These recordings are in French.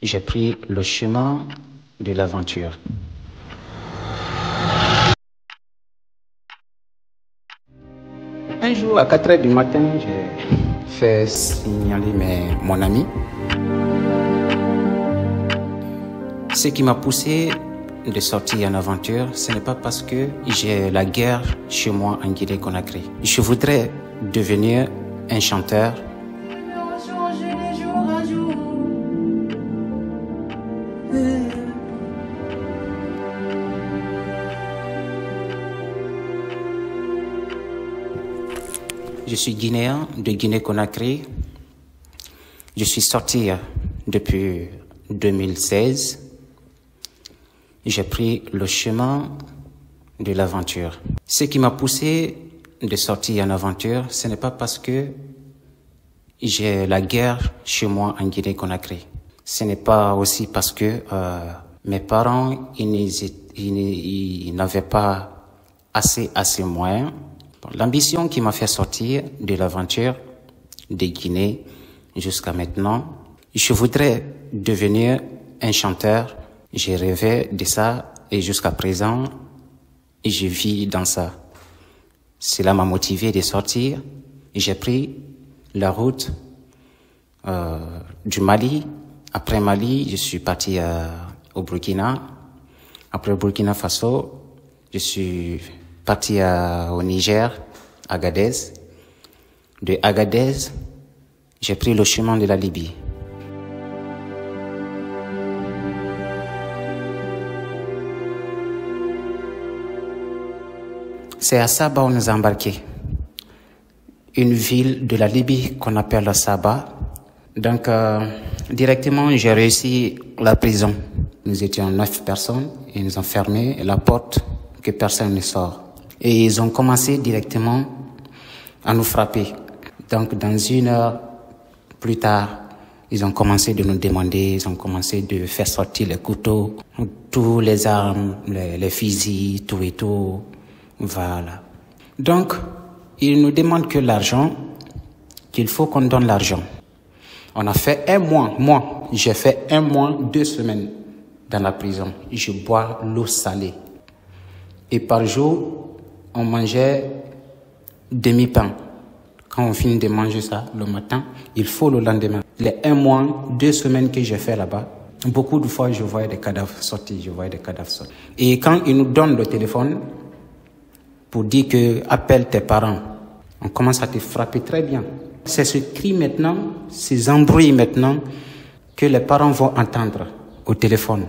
J'ai pris le chemin de l'aventure. Un jour, à 4 heures du matin, j'ai fait signaler mon ami. Ce qui m'a poussé de sortir en aventure, ce n'est pas parce que j'ai la guerre chez moi en Guinée-Conakry. Je voudrais devenir un chanteur. Je suis guinéen de Guinée-Conakry. Je suis sorti depuis 2016. J'ai pris le chemin de l'aventure. Ce qui m'a poussé de sortir en aventure, ce n'est pas parce que j'ai la guerre chez moi en Guinée-Conakry. Ce n'est pas aussi parce que mes parents ils n'avaient pas assez moyens. L'ambition qui m'a fait sortir de l'aventure de Guinée jusqu'à maintenant, je voudrais devenir un chanteur. J'ai rêvé de ça et jusqu'à présent, je vis dans ça. Cela m'a motivé de sortir. J'ai pris la route du Mali. Après Mali, je suis parti au Burkina. Après Burkina Faso, je suis parti au Niger, Agadez. De Agadez, j'ai pris le chemin de la Libye. C'est à Saba où nous avons embarqué. Une ville de la Libye qu'on appelle Saba. Donc, directement, j'ai réussi la prison. Nous étions 9 personnes et ils nous ont fermé la porte que personne ne sort. Et ils ont commencé directement à nous frapper. Donc, dans 1 heure plus tard, ils ont commencé de nous demander, ils ont commencé de faire sortir les couteaux, tous les armes, les fusils, tout et tout. Voilà. Donc, ils nous demandent que l'argent, qu'il faut qu'on donne l'argent. On a fait 1 mois. Moi, j'ai fait 1 mois, 2 semaines dans la prison. Je bois l'eau salée. Et par jour, on mangeait demi-pain. Quand on finit de manger ça le matin, il faut le lendemain. Les 1 mois, 2 semaines que j'ai fait là-bas, beaucoup de fois, je voyais des cadavres sortir, Et quand ils nous donnent le téléphone pour dire que appelle tes parents, on commence à te frapper très bien. C'est ce cri maintenant, ces embrouilles maintenant que les parents vont entendre au téléphone.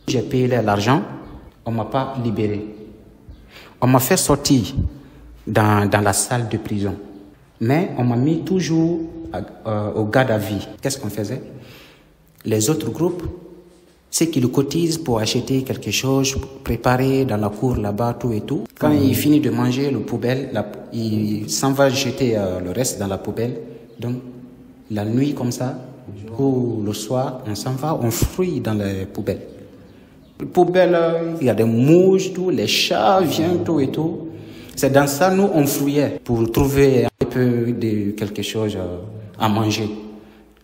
J'ai payé l'argent, on ne m'a pas libéré. On m'a fait sortir dans la salle de prison. Mais on m'a mis toujours au garde à vue. Qu'est-ce qu'on faisait? Les autres groupes, c'est qu'ils cotisent pour acheter quelque chose, pour préparer dans la cour là-bas, tout et tout. Quand il finit de manger le poubelle, il s'en va jeter le reste dans la poubelle. Donc, la nuit comme ça, ou le soir, on s'en va, on fouille dans les poubelles. Les poubelles, il y a des mouches, tout, les chats viennent, tout et tout. C'est dans ça, nous, on fouillait pour trouver un peu de quelque chose à manger,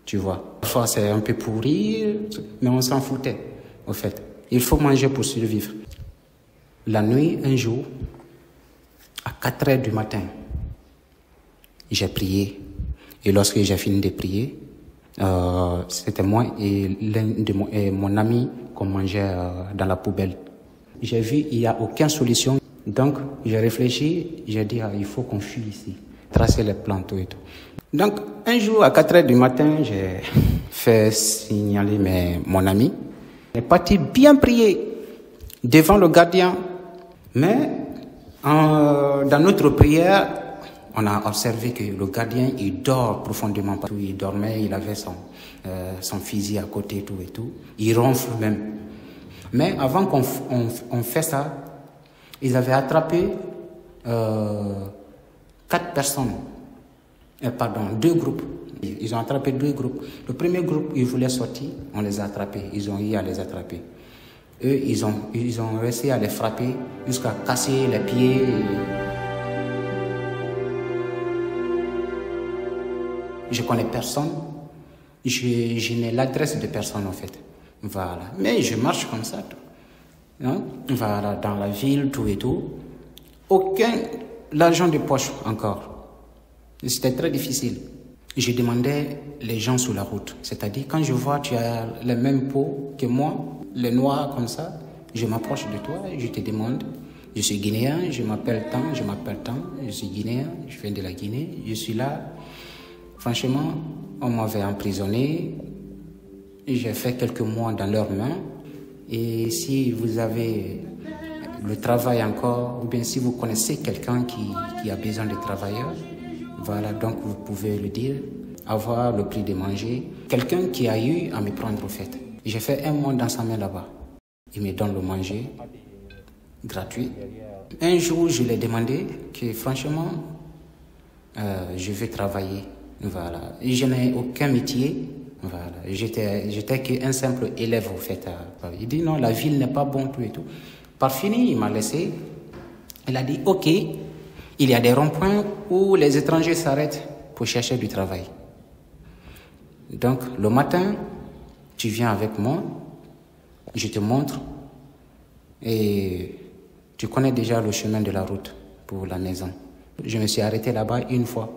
tu vois. Parfois, c'est un peu pourri, mais on s'en foutait, au fait. Il faut manger pour survivre. La nuit, un jour, à 4 heures du matin, j'ai prié. Et lorsque j'ai fini de prier, c'était moi et mon ami qu'on mangeait dans la poubelle. J'ai vu, il n'y a aucune solution. Donc, j'ai réfléchi, j'ai dit, il faut qu'on fuit ici, tracer les plans, tout et tout. Donc, un jour, à 4 heures du matin, j'ai fait signaler mon ami. Il est parti bien prier devant le gardien. Mais, dans notre prière, on a observé que le gardien, il dort profondément. Il dormait, il avait son fusil à côté, tout et tout. Il ronfle même. Mais avant qu'on fasse ça, ils avaient attrapé 4 personnes. Pardon, 2 groupes. Ils ont attrapé 2 groupes. Le premier groupe, ils voulaient sortir, on les a attrapés. Ils ont eu à les attraper. Eux, ils ont réussi à les frapper jusqu'à casser les pieds. Je connais personne Je n'ai l'adresse de personne en fait. Voilà. Mais je marche comme ça. Hein? Voilà, dans la ville, tout et tout. Aucun l'argent de poche encore. C'était très difficile. Je demandais les gens sur la route. C'est-à-dire, quand je vois tu as la même peau que moi, les noirs comme ça, je m'approche de toi et je te demande, je suis guinéen, je m'appelle tant, je suis guinéen, je viens de la Guinée, je suis là. Franchement, on m'avait emprisonné, j'ai fait quelques mois dans leurs mains. Et si vous avez le travail encore, ou bien si vous connaissez quelqu'un qui a besoin de travailleurs, voilà, donc vous pouvez le dire, avoir le prix de manger. Quelqu'un qui a eu à me prendre au fait. J'ai fait un mois dans sa main là-bas. Il me donne le manger gratuit. Un jour, je lui ai demandé que franchement, je vais travailler. Voilà. Et je n'ai aucun métier. Voilà. J'étais qu'un simple élève au fait. Il dit non, la ville n'est pas bonne, tout et tout. Par fini, il m'a laissé. Il a dit ok, il y a des ronds-points où les étrangers s'arrêtent pour chercher du travail. Donc, le matin, tu viens avec moi, je te montre et tu connais déjà le chemin de la route pour la maison. Je me suis arrêté là-bas une fois.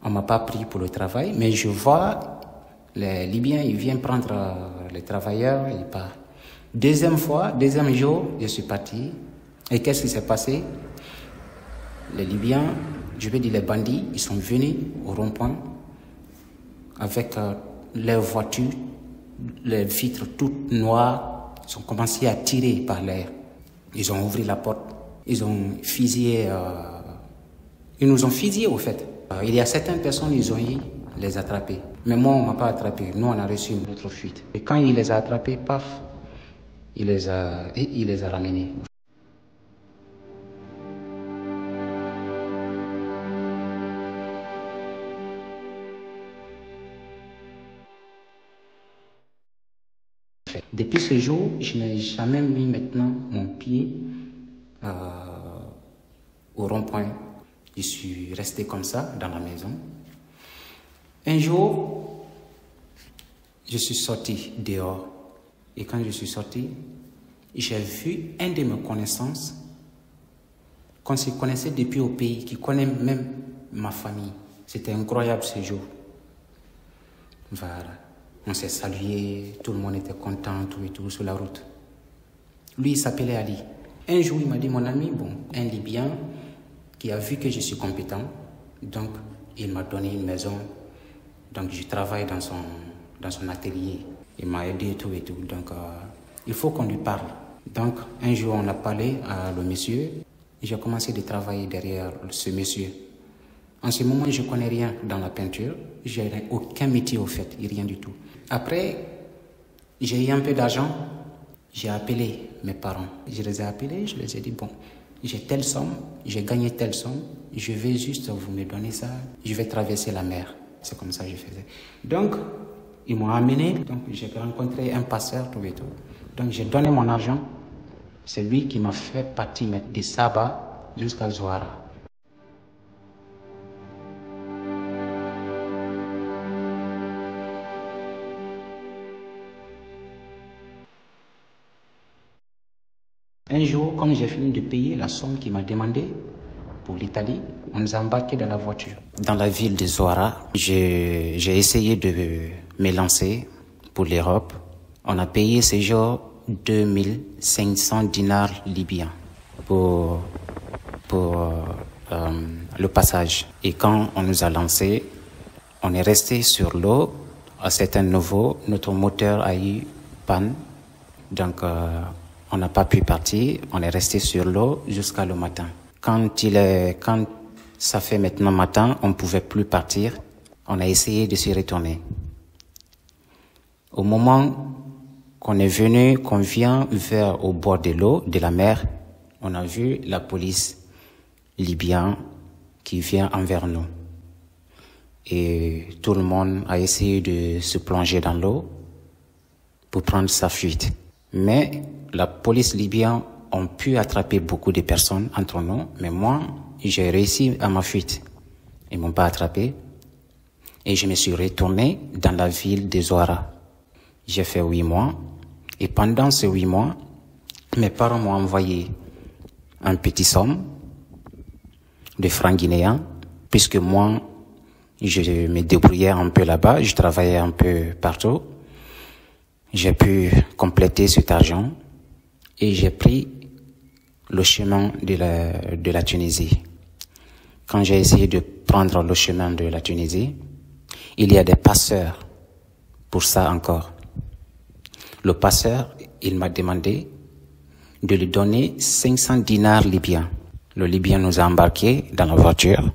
On ne m'a pas pris pour le travail, mais je vois les Libyens, ils viennent prendre les travailleurs, ils partent. Deuxième jour, je suis parti. Et qu'est-ce qui s'est passé? Les Libyens, je vais dire les bandits, ils sont venus au rond-point avec leurs voitures, les vitres toutes noires. Ils ont commencé à tirer par l'air. Ils ont ouvert la porte. Ils ont fusillé. Ils nous ont fusillés au fait. Il y a certaines personnes, ils ont eu les attraper. Mais moi, on ne m'a pas attrapé. Nous, on a reçu une autre fuite. Et quand il les a attrapés, paf, il les a ramenés. Depuis ce jour, je n'ai jamais mis maintenant mon pied au rond-point. Je suis resté comme ça dans la maison. Un jour, je suis sorti dehors. Et quand je suis sorti, j'ai vu un de mes connaissances qu'on se connaissait depuis au pays, qui connaît même ma famille. C'était incroyable ce jour. Voilà. On s'est salué, tout le monde était content, tout et tout, sur la route. Lui, il s'appelait Ali. Un jour, il m'a dit, mon ami, un Libyen qui a vu que je suis compétent, donc il m'a donné une maison. Donc je travaille dans son atelier. Il m'a aidé, tout et tout. Donc il faut qu'on lui parle. Donc un jour, on a parlé à le monsieur. J'ai commencé de travailler derrière ce monsieur. En ce moment, je ne connais rien dans la peinture. Je n'ai aucun métier au fait, rien du tout. Après, j'ai eu un peu d'argent. J'ai appelé mes parents. Je les ai appelés, je les ai dit, j'ai telle somme, j'ai gagné telle somme, je vais juste vous me donner ça, je vais traverser la mer. C'est comme ça que je faisais. Donc, ils m'ont amené, donc j'ai rencontré un passeur, tout et tout. Donc j'ai donné mon argent. C'est lui qui m'a fait partir de Saba jusqu'à Zouara. Un jour, comme j'ai fini de payer la somme qu'il m'a demandé pour l'Italie, on nous a embarqués dans la voiture. Dans la ville de Zouara, j'ai essayé de me lancer pour l'Europe. On a payé ce jour 2500 dinars libyens pour le passage. Et quand on nous a lancés, on est resté sur l'eau. À un certain niveau, notre moteur a eu panne. Donc, on n'a pas pu partir. On est resté sur l'eau jusqu'à le matin. Quand ça fait maintenant matin, on ne pouvait plus partir. On a essayé de se retourner. Au moment qu'on est venu, qu'on vient vers au bord de l'eau, de la mer, on a vu la police libyenne qui vient envers nous. Et tout le monde a essayé de se plonger dans l'eau pour prendre sa fuite. Mais la police libyenne a pu attraper beaucoup de personnes entre nous, mais moi, j'ai réussi à ma fuite. Ils ne m'ont pas attrapé. Et je me suis retourné dans la ville de Zouara. J'ai fait 8 mois. Et pendant ces 8 mois, mes parents m'ont envoyé un petit somme de francs guinéens, puisque moi, je me débrouillais un peu là-bas, je travaillais un peu partout. J'ai pu compléter cet argent et j'ai pris le chemin de la Tunisie. Quand j'ai essayé de prendre le chemin de la Tunisie, il y a des passeurs pour ça encore. Le passeur, il m'a demandé de lui donner 500 dinars libyens. Le Libyen nous a embarqués dans la voiture. Le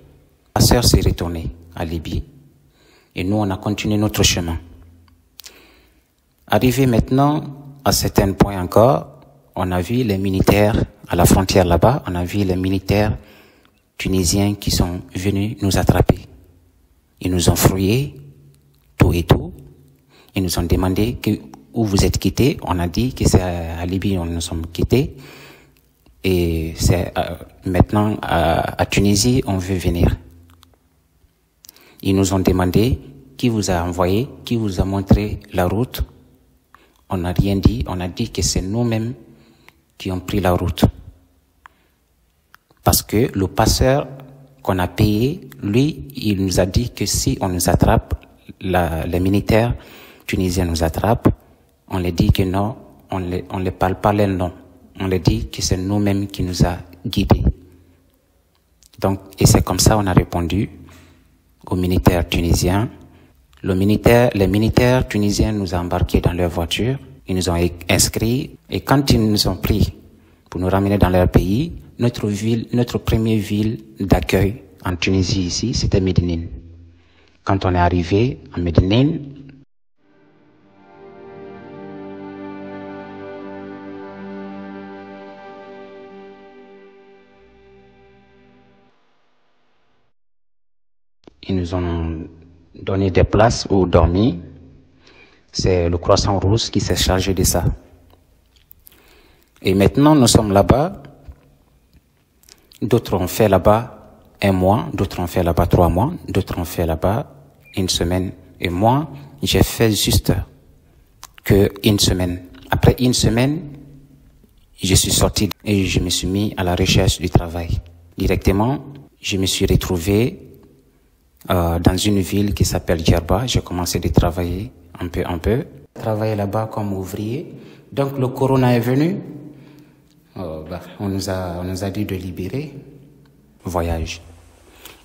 passeur s'est retourné à Libye et nous, on a continué notre chemin. Arrivé maintenant à certains points encore, on a vu les militaires à la frontière là-bas, on a vu les militaires tunisiens qui sont venus nous attraper. Ils nous ont fouillés, tout et tout. Ils nous ont demandé où vous êtes quittés. On a dit que c'est à Libye où nous sommes quittés. Et c'est maintenant à Tunisie, on veut venir. Ils nous ont demandé qui vous a envoyé, qui vous a montré la route. On n'a rien dit, on a dit que c'est nous-mêmes qui ont pris la route. Parce que le passeur qu'on a payé, lui, il nous a dit que si on nous attrape, les militaires tunisiens nous attrapent, on leur dit que non, on ne parle pas leur nom. On leur dit que c'est nous-mêmes qui nous a guidés. Donc, et c'est comme ça on a répondu aux militaires tunisiens. Les militaires tunisiens nous ont embarqués dans leur voiture, ils nous ont inscrits, et quand ils nous ont pris pour nous ramener dans leur pays, notre première ville d'accueil en Tunisie ici, c'était Médine. Quand on est arrivé à Médine, ils nous ont donné des places où dormir. C'est le Croissant Rouge qui s'est chargé de ça. Et maintenant, nous sommes là-bas. D'autres ont fait là-bas 1 mois, d'autres ont fait là-bas 3 mois, d'autres ont fait là-bas 1 semaine. Et moi, j'ai fait juste que 1 semaine. Après 1 semaine, je suis sorti et je me suis mis à la recherche du travail. Directement, je me suis retrouvé dans une ville qui s'appelle Djerba. J'ai commencé à travailler un peu. Travailler là-bas comme ouvrier. Donc le corona est venu. On nous a dit de libérer. Voyage.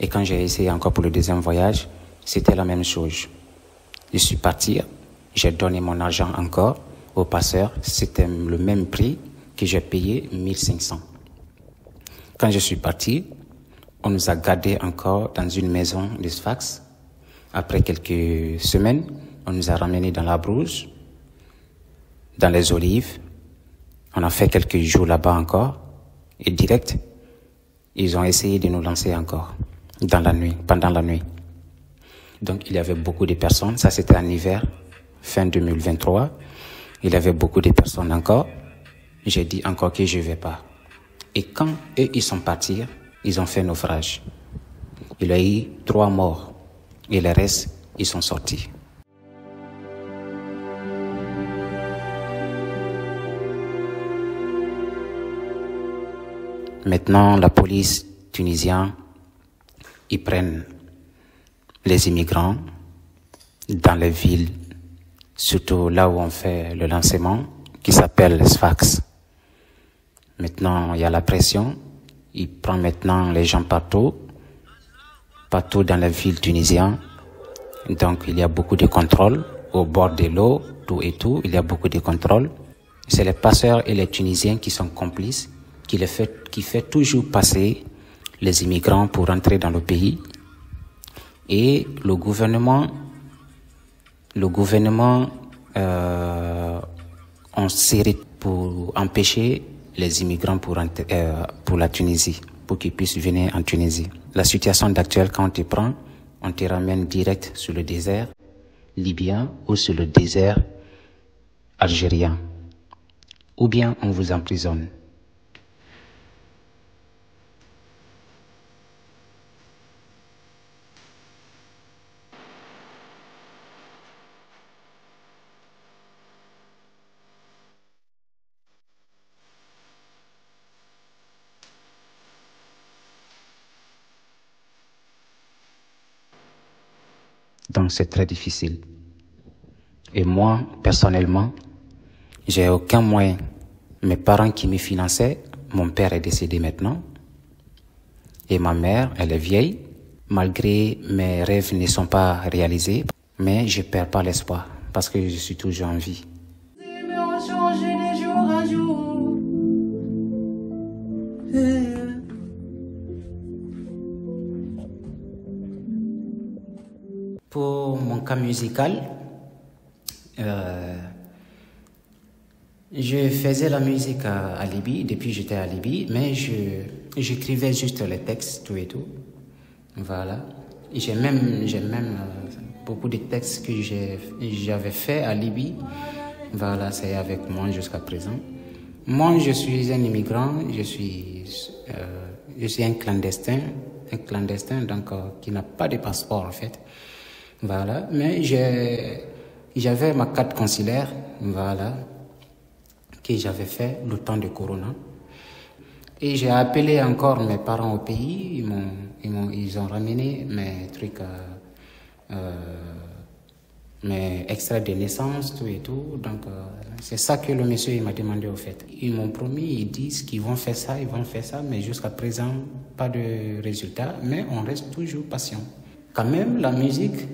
Et quand j'ai essayé encore pour le deuxième voyage, c'était la même chose. Je suis parti, j'ai donné mon argent encore au passeur. C'était le même prix que j'ai payé, 1500. Quand je suis parti, on nous a gardés encore dans une maison de Sfax. Après quelques semaines, on nous a ramenés dans la Brousse, dans les Olives. On a fait quelques jours là-bas encore. Et direct, ils ont essayé de nous lancer encore dans la nuit, pendant la nuit. Donc il y avait beaucoup de personnes. Ça c'était en hiver, fin 2023. Il y avait beaucoup de personnes encore. J'ai dit encore que je ne vais pas. Et quand eux, ils sont partis, ils ont fait naufrage. Il y a eu 3 morts. Et le reste, ils sont sortis. Maintenant, la police tunisienne, ils prennent les immigrants dans les villes, surtout là où on fait le lancement, qui s'appelle Sfax. Maintenant, il y a la pression. Il prend maintenant les gens partout dans les villes tunisiennes. Donc, il y a beaucoup de contrôles au bord de l'eau, tout et tout. Il y a beaucoup de contrôles. C'est les passeurs et les Tunisiens qui sont complices, qui fait toujours passer les immigrants pour entrer dans le pays. Et le gouvernement on s'est pour empêcher les immigrants pour la Tunisie, pour qu'ils puissent venir en Tunisie. La situation actuelle, quand on te prend, on te ramène direct sur le désert libyen ou sur le désert algérien. Ou bien on vous emprisonne. Donc c'est très difficile. Et moi, personnellement, j'ai aucun moyen. Mes parents qui me finançaient, mon père est décédé maintenant. Et ma mère, elle est vieille. Malgré mes rêves ne sont pas réalisés, mais je perds pas l'espoir parce que je suis toujours en vie. Pour mon cas musical, je faisais la musique à Libye, depuis j'étais à Libye, mais j'écrivais juste les textes, tout et tout. Voilà. J'ai même beaucoup de textes que j'avais fait à Libye. Voilà, c'est avec moi jusqu'à présent. Moi, je suis un immigrant, je suis un clandestin donc qui n'a pas de passeport en fait. Voilà, mais j'avais ma carte consulaire, voilà, que j'avais fait le temps de Corona. Et j'ai appelé encore mes parents au pays, ils ont ramené mes trucs, mes extraits de naissance, tout et tout. Donc, c'est ça que le monsieur il m'a demandé au fait. Ils m'ont promis, ils disent qu'ils vont faire ça, mais jusqu'à présent, pas de résultat. Mais on reste toujours patient. Quand même, la musique,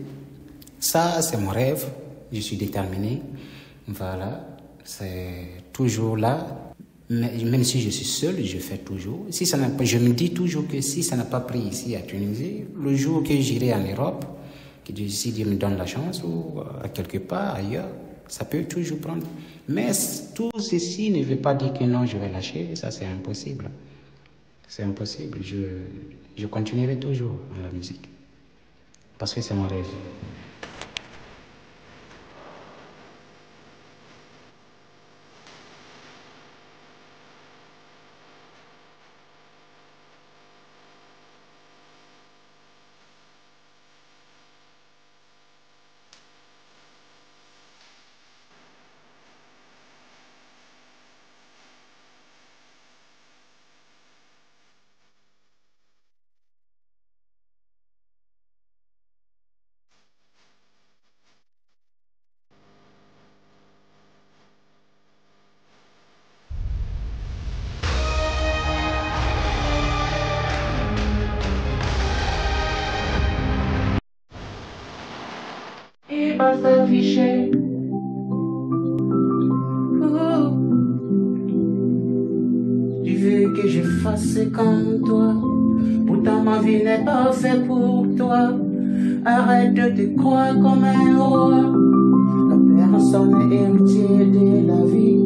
ça, c'est mon rêve. Je suis déterminé. Voilà, c'est toujours là. Mais même si je suis seul, je fais toujours. Si ça n'a pas, je me dis toujours que si ça n'a pas pris ici à Tunisie, le jour que j'irai en Europe, que si Dieu me donne la chance ou à quelque part ailleurs, ça peut toujours prendre. Mais tout ceci ne veut pas dire que non, je vais lâcher. Ça, c'est impossible. C'est impossible. Je continuerai toujours dans la musique. Parce que c'est mon rêve. Il va s'afficher. Tu veux que je fasse comme toi? Pourtant ma vie n'est pas faite pour toi. Arrête de te croire comme un roi. La personne est héritier de la vie.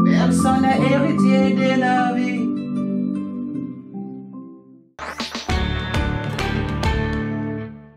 La personne est héritier de la vie.